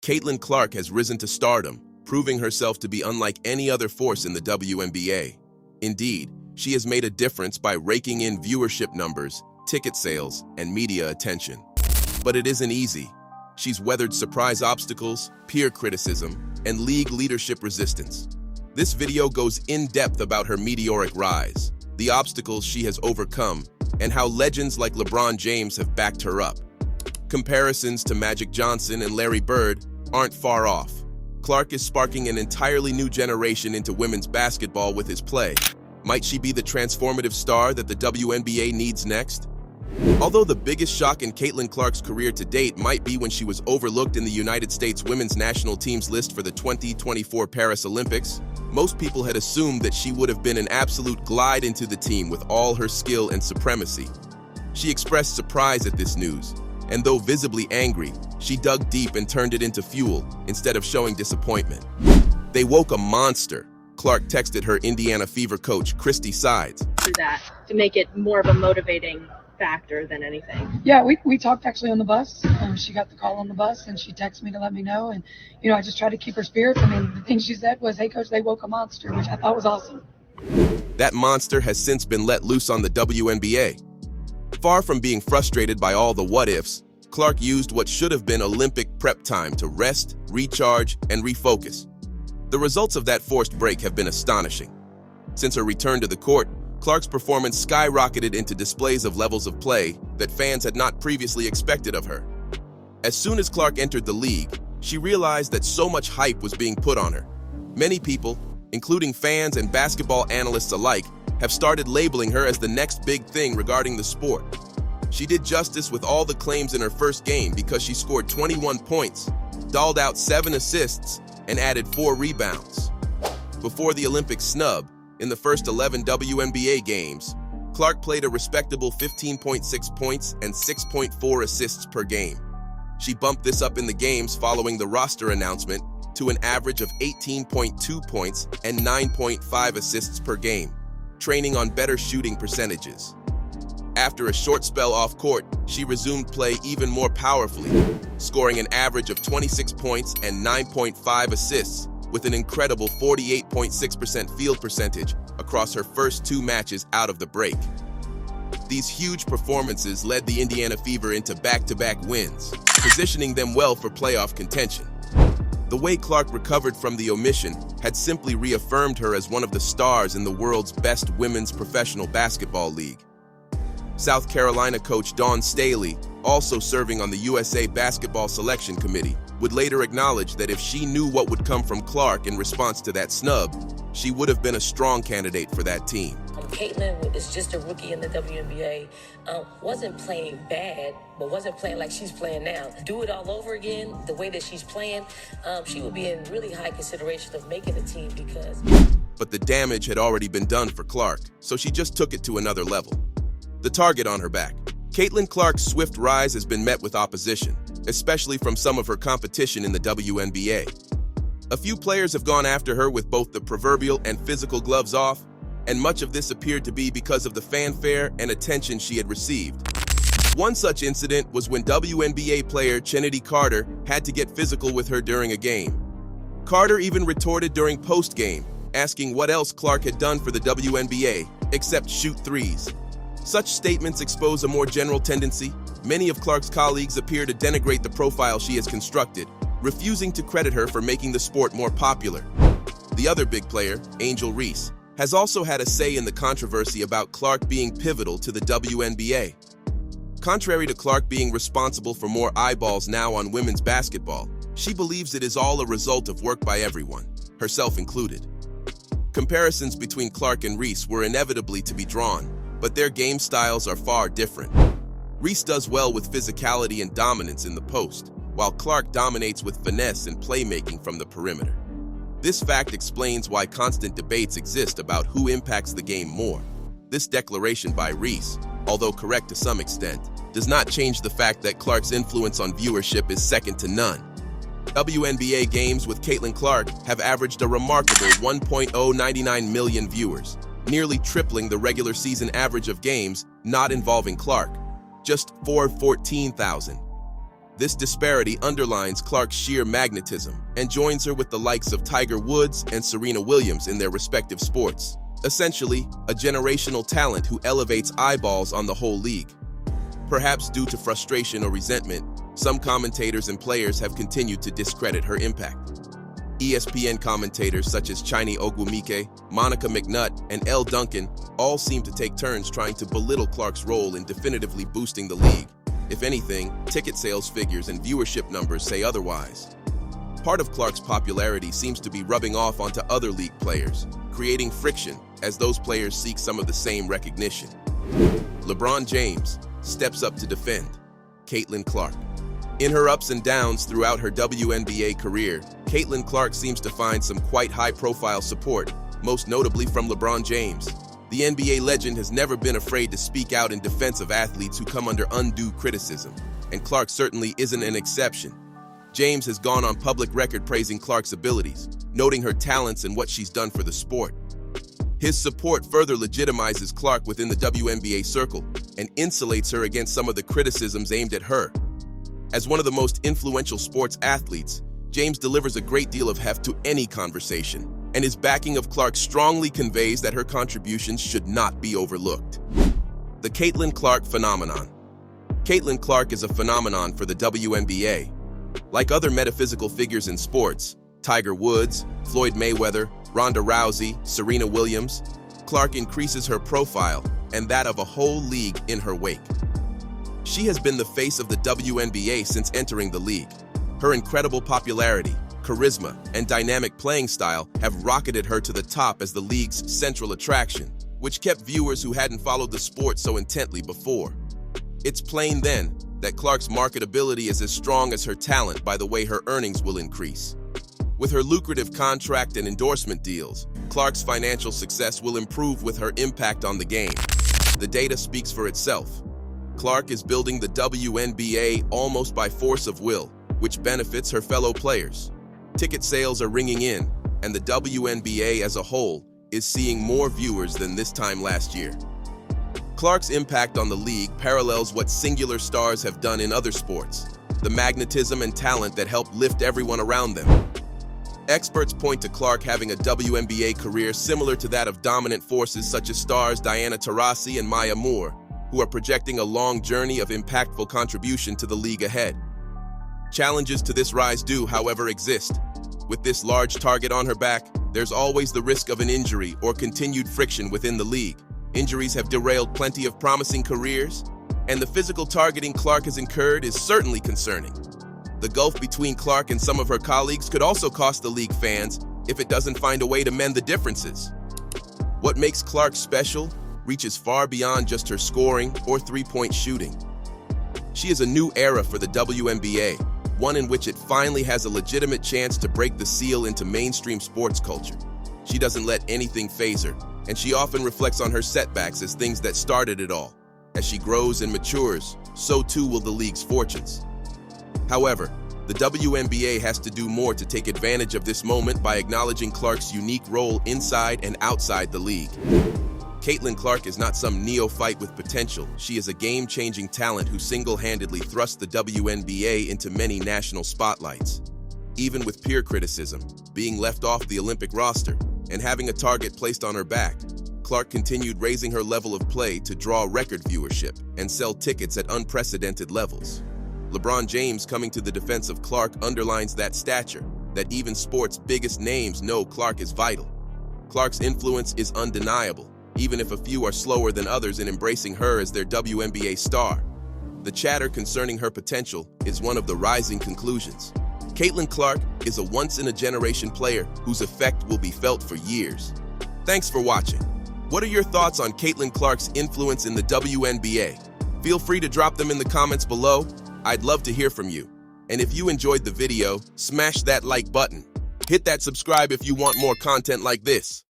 Caitlin Clark has risen to stardom, proving herself to be unlike any other force in the WNBA. Indeed, she has made a difference by raking in viewership numbers, ticket sales, and media attention. But it isn't easy. She's weathered surprise obstacles, peer criticism, and league leadership resistance. This video goes in-depth about her meteoric rise, the obstacles she has overcome, and how legends like LeBron James have backed her up. Comparisons to Magic Johnson and Larry Bird aren't far off. Clark is sparking an entirely new generation into women's basketball with his play. Might she be the transformative star that the WNBA needs next? Although the biggest shock in Caitlin Clark's career to date might be when she was overlooked in the United States women's national team's list for the 2024 Paris Olympics, most people had assumed that she would have been an absolute glide into the team with all her skill and supremacy. She expressed surprise at this news, and though visibly angry, she dug deep and turned it into fuel instead of showing disappointment. "They woke a monster," Clark texted her Indiana Fever coach, Christy Sides. That to make it more of a motivating factor than anything. Yeah, we talked actually on the bus. She got the call on the bus and she texted me to let me know. And, I just tried to keep her spirits. I mean, the thing she said was, "Hey, coach, they woke a monster," which I thought was awesome. That monster has since been let loose on the WNBA. Far from being frustrated by all the what-ifs, Clark used what should have been Olympic prep time to rest, recharge, and refocus. The results of that forced break have been astonishing. Since her return to the court, Clark's performance skyrocketed into displays of levels of play that fans had not previously expected of her. As soon as Clark entered the league, she realized that so much hype was being put on her. Many people, including fans and basketball analysts alike, have started labeling her as the next big thing regarding the sport. She did justice with all the claims in her first game because she scored 21 points, doled out 7 assists, and added 4 rebounds. Before the Olympic snub, in the first 11 WNBA games, Clark played a respectable 15.6 points and 6.4 assists per game. She bumped this up in the games following the roster announcement to an average of 18.2 points and 9.5 assists per game, training on better shooting percentages. After a short spell off court, she resumed play even more powerfully, scoring an average of 26 points and 9.5 assists with an incredible 48.6% field percentage across her first 2 matches out of the break. These huge performances led the Indiana Fever into back-to-back wins, positioning them well for playoff contention. The way Clark recovered from the omission had simply reaffirmed her as one of the stars in the world's best women's professional basketball league. South Carolina coach Dawn Staley, also serving on the USA Basketball Selection Committee, would later acknowledge that if she knew what would come from Clark in response to that snub, she would have been a strong candidate for that team. Caitlin is just a rookie in the WNBA. Wasn't playing bad, but wasn't playing like she's playing now. Do it all over again, the way that she's playing, she would be in really high consideration of making the team because... But the damage had already been done for Clark, so she just took it to another level. The target on her back. Caitlin Clark's swift rise has been met with opposition, especially from some of her competition in the WNBA. A few players have gone after her with both the proverbial and physical gloves off, and much of this appeared to be because of the fanfare and attention she had received. One such incident was when WNBA player Chennedy Carter had to get physical with her during a game. Carter even retorted during post-game, asking what else Clark had done for the WNBA except shoot threes. Such statements expose a more general tendency. Many of Clark's colleagues appear to denigrate the profile she has constructed, refusing to credit her for making the sport more popular. The other big player, Angel Reese, has also had a say in the controversy about Clark being pivotal to the WNBA. Contrary to Clark being responsible for more eyeballs now on women's basketball, she believes it is all a result of work by everyone, herself included. Comparisons between Clark and Reese were inevitably to be drawn, but their game styles are far different. Reese does well with physicality and dominance in the post, while Clark dominates with finesse and playmaking from the perimeter. This fact explains why constant debates exist about who impacts the game more. This declaration by Reese, although correct to some extent, does not change the fact that Clark's influence on viewership is second to none. WNBA games with Caitlin Clark have averaged a remarkable 1.099 million viewers, nearly tripling the regular season average of games not involving Clark, just 414,000. This disparity underlines Clark's sheer magnetism and joins her with the likes of Tiger Woods and Serena Williams in their respective sports. Essentially, a generational talent who elevates eyeballs on the whole league. Perhaps due to frustration or resentment, some commentators and players have continued to discredit her impact. ESPN commentators such as Chini Ogwumike, Monica McNutt, and Elle Duncan all seem to take turns trying to belittle Clark's role in definitively boosting the league. If anything, ticket sales figures and viewership numbers say otherwise. Part of Clark's popularity seems to be rubbing off onto other league players, creating friction as those players seek some of the same recognition. LeBron James steps up to defend Caitlin Clark. In her ups and downs throughout her WNBA career, Caitlin Clark seems to find some quite high-profile support, most notably from LeBron James. The NBA legend has never been afraid to speak out in defense of athletes who come under undue criticism, and Clark certainly isn't an exception. James has gone on public record praising Clark's abilities, noting her talents and what she's done for the sport. His support further legitimizes Clark within the WNBA circle and insulates her against some of the criticisms aimed at her. As one of the most influential sports athletes, James delivers a great deal of heft to any conversation, and his backing of Clark strongly conveys that her contributions should not be overlooked. The Caitlin Clark phenomenon. Caitlin Clark is a phenomenon for the WNBA. Like other metaphysical figures in sports, Tiger Woods, Floyd Mayweather, Ronda Rousey, Serena Williams, Clark increases her profile and that of a whole league in her wake. She has been the face of the WNBA since entering the league. Her incredible popularity, charisma, and dynamic playing style have rocketed her to the top as the league's central attraction, which kept viewers who hadn't followed the sport so intently before. It's plain then that Clark's marketability is as strong as her talent by the way her earnings will increase. With her lucrative contract and endorsement deals, Clark's financial success will improve with her impact on the game. The data speaks for itself. Clark is building the WNBA almost by force of will, which benefits her fellow players. Ticket sales are ringing in, and the WNBA as a whole is seeing more viewers than this time last year. Clark's impact on the league parallels what singular stars have done in other sports, the magnetism and talent that help lift everyone around them. Experts point to Clark having a WNBA career similar to that of dominant forces such as stars Diana Taurasi and Maya Moore, who are projecting a long journey of impactful contribution to the league ahead. Challenges to this rise do, however, exist. With this large target on her back, there's always the risk of an injury or continued friction within the league. Injuries have derailed plenty of promising careers, and the physical targeting Clark has incurred is certainly concerning. The gulf between Clark and some of her colleagues could also cost the league fans if it doesn't find a way to mend the differences. What makes Clark special reaches far beyond just her scoring or three-point shooting. She is a new era for the WNBA, one in which it finally has a legitimate chance to break the seal into mainstream sports culture. She doesn't let anything faze her, and she often reflects on her setbacks as things that started it all. As she grows and matures, so too will the league's fortunes. However, the WNBA has to do more to take advantage of this moment by acknowledging Clark's unique role inside and outside the league. Caitlin Clark is not some neophyte with potential. She is a game-changing talent who single-handedly thrust the WNBA into many national spotlights. Even with peer criticism, being left off the Olympic roster, and having a target placed on her back, Clark continued raising her level of play to draw record viewership and sell tickets at unprecedented levels. LeBron James coming to the defense of Clark underlines that stature, that even sports' biggest names know Clark is vital. Clark's influence is undeniable, even if a few are slower than others in embracing her as their WNBA star. The chatter concerning her potential is one of the rising conclusions. Caitlin Clark is a once-in-a-generation player whose effect will be felt for years. Thanks for watching. What are your thoughts on Caitlin Clark's influence in the WNBA? Feel free to drop them in the comments below. I'd love to hear from you. And if you enjoyed the video, smash that like button. Hit that subscribe if you want more content like this.